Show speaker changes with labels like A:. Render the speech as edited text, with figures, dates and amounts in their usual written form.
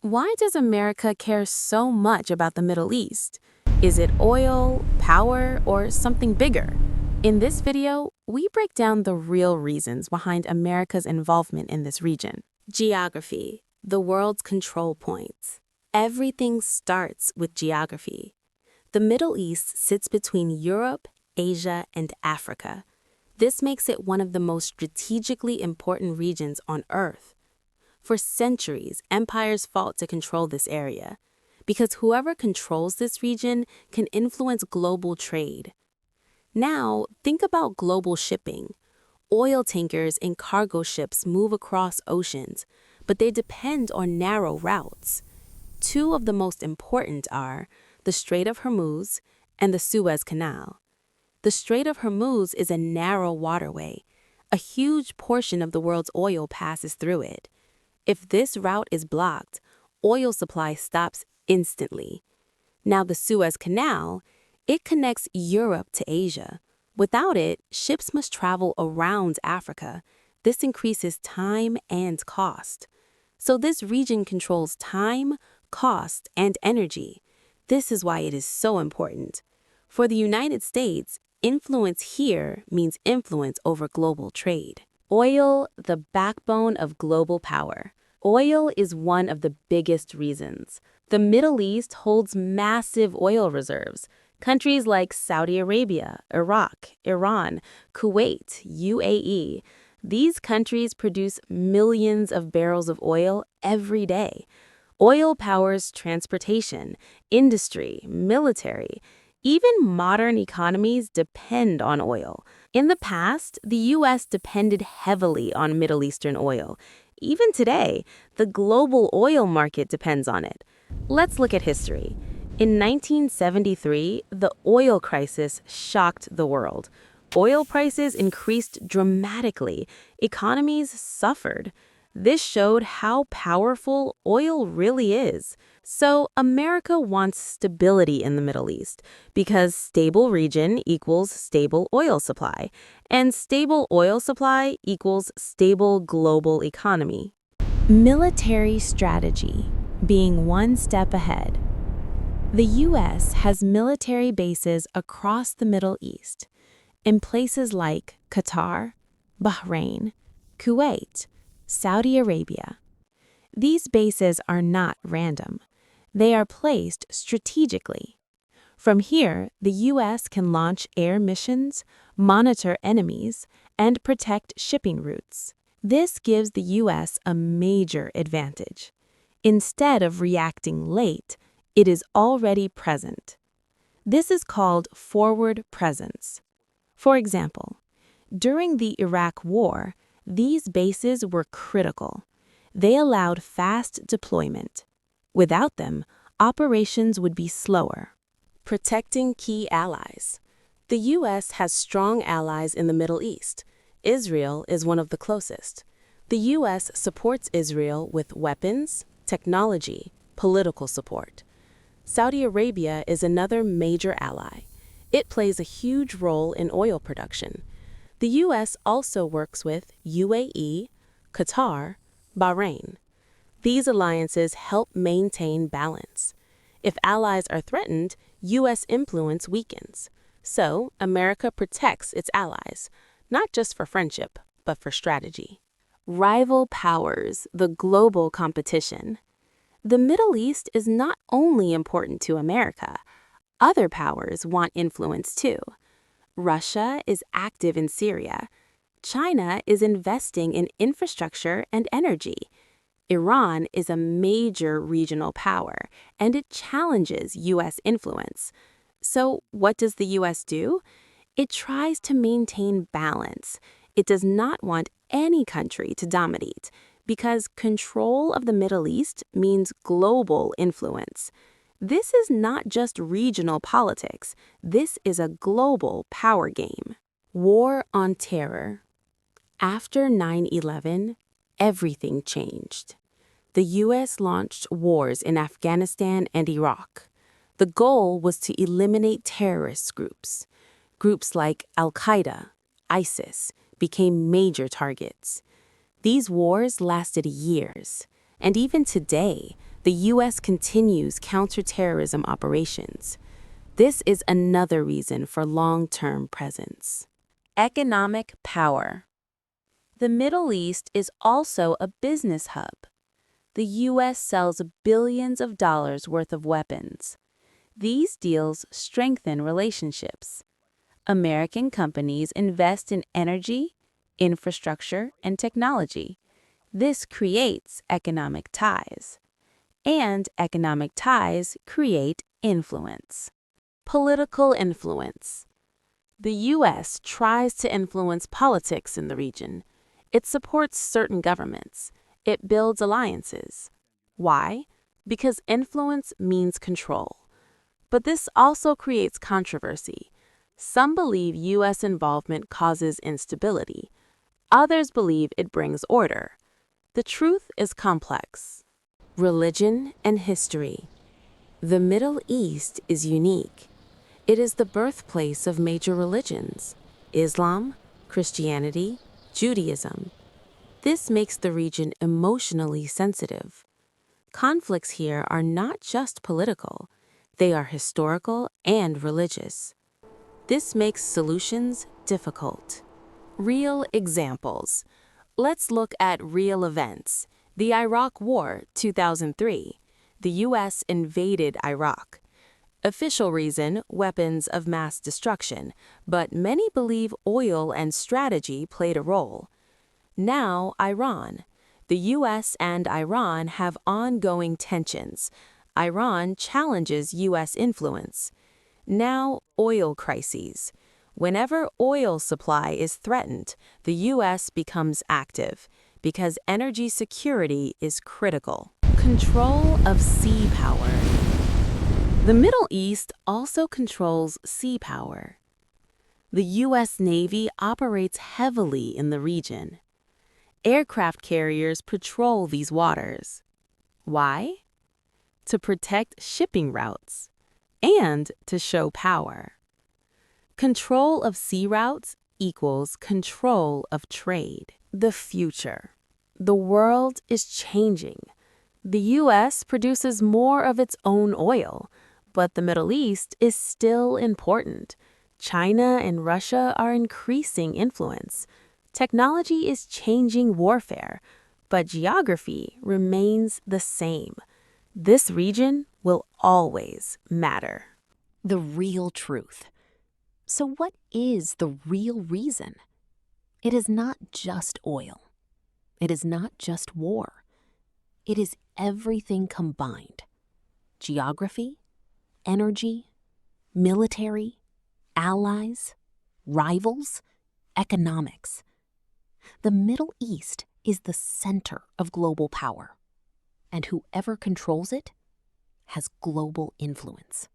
A: Why does America care so much about the Middle East? Is it oil, power, or something bigger? In this video, we break down the real reasons behind America's involvement in this region. Geography, the world's control points. Everything starts with geography. The Middle East sits between Europe, Asia, and Africa. This makes it one of the most strategically important regions on Earth. For centuries, empires fought to control this area, because whoever controls this region can influence global trade. Now, think about global shipping. Oil tankers and cargo ships move across oceans, but they depend on narrow routes. Two of the most important are the Strait of Hormuz and the Suez Canal. The Strait of Hormuz is a narrow waterway. A huge portion of the world's oil passes through it. If this route is blocked, oil supply stops instantly. Now the Suez Canal, it connects Europe to Asia. Without it, ships must travel around Africa. This increases time and cost. So this region controls time, cost, and energy. This is why it is so important. For the United States, influence here means influence over global trade. Oil, the backbone of global power. Oil is one of the biggest reasons. The Middle East holds massive oil reserves. Countries like Saudi Arabia, Iraq, Iran, Kuwait, UAE, these countries produce millions of barrels of oil every day. Oil powers transportation, industry, military. Even modern economies depend on oil. In the past, the U.S. depended heavily on Middle Eastern oil. Even today, the global oil market depends on it. Let's look at history. In 1973, the oil crisis shocked the world. Oil prices increased dramatically. Economies suffered. This showed how powerful oil really is. So America wants stability in the Middle East because stable region equals stable oil supply, and stable oil supply equals stable global economy. Military strategy, being one step ahead. The U.S. has military bases across the Middle East, in places like Qatar, Bahrain, Kuwait, Saudi Arabia. These bases are not random. They are placed strategically. From here, the U.S. can launch air missions, monitor enemies, and protect shipping routes. This gives the U.S. a major advantage. Instead of reacting late, it is already present. This is called forward presence. For example, during the Iraq War, these bases were critical. They allowed fast deployment. Without them, operations would be slower. Protecting key allies. The U.S. has strong allies in the Middle East. Israel is one of the closest. The U.S. supports Israel with weapons, technology, political support. Saudi Arabia is another major ally. It plays a huge role in oil production. The U.S. also works with UAE, Qatar, Bahrain. These alliances help maintain balance. If allies are threatened, U.S. influence weakens. So, America protects its allies, not just for friendship, but for strategy. Rival powers, the global competition. The Middle East is not only important to America. Other powers want influence too. Russia is active in Syria. China is investing in infrastructure and energy. Iran is a major regional power, and it challenges U.S. influence. So what does the U.S. do? It tries to maintain balance. It does not want any country to dominate, because control of the Middle East means global influence. This is not just regional politics. This is a global power game. War on terror. After 9/11, everything changed. The U.S. launched wars in Afghanistan and Iraq. The goal was to eliminate terrorist groups. Groups like Al-Qaeda, ISIS, became major targets. These wars lasted years, and even today, the U.S. continues counterterrorism operations. This is another reason for long-term presence. Economic power. The Middle East is also a business hub. The U.S. sells billions of dollars worth of weapons. These deals strengthen relationships. American companies invest in energy, infrastructure, and technology. This creates economic ties. And economic ties create influence. Political influence. The U.S. tries to influence politics in the region. It supports certain governments. It builds alliances. Why? Because influence means control. But this also creates controversy. Some believe U.S. involvement causes instability. Others believe it brings order. The truth is complex. Religion and history. The Middle East is unique. It is the birthplace of major religions: Islam, Christianity, Judaism. This makes the region emotionally sensitive. Conflicts here are not just political, they are historical and religious. This makes solutions difficult. Real examples. Let's look at real events. The Iraq War, 2003. The U.S. invaded Iraq. Official reason, weapons of mass destruction, but many believe oil and strategy played a role. Now, Iran. The U.S. and Iran have ongoing tensions. Iran challenges U.S. influence. Now, oil crises. Whenever oil supply is threatened, the U.S. becomes active because energy security is critical. Control of sea power. The Middle East also controls sea power. The U.S. Navy operates heavily in the region. Aircraft carriers patrol these waters. Why? To protect shipping routes and to show power. Control of sea routes equals control of trade. The future. The world is changing. The U.S. produces more of its own oil, but the Middle East is still important. China and Russia are increasing influence. Technology is changing warfare, but geography remains the same. This region will always matter.
B: The real truth. So what is the real reason? It is not just oil. It is not just war. It is everything combined. Geography, energy, military, allies, rivals, economics. The Middle East is the center of global power, and whoever controls it has global influence.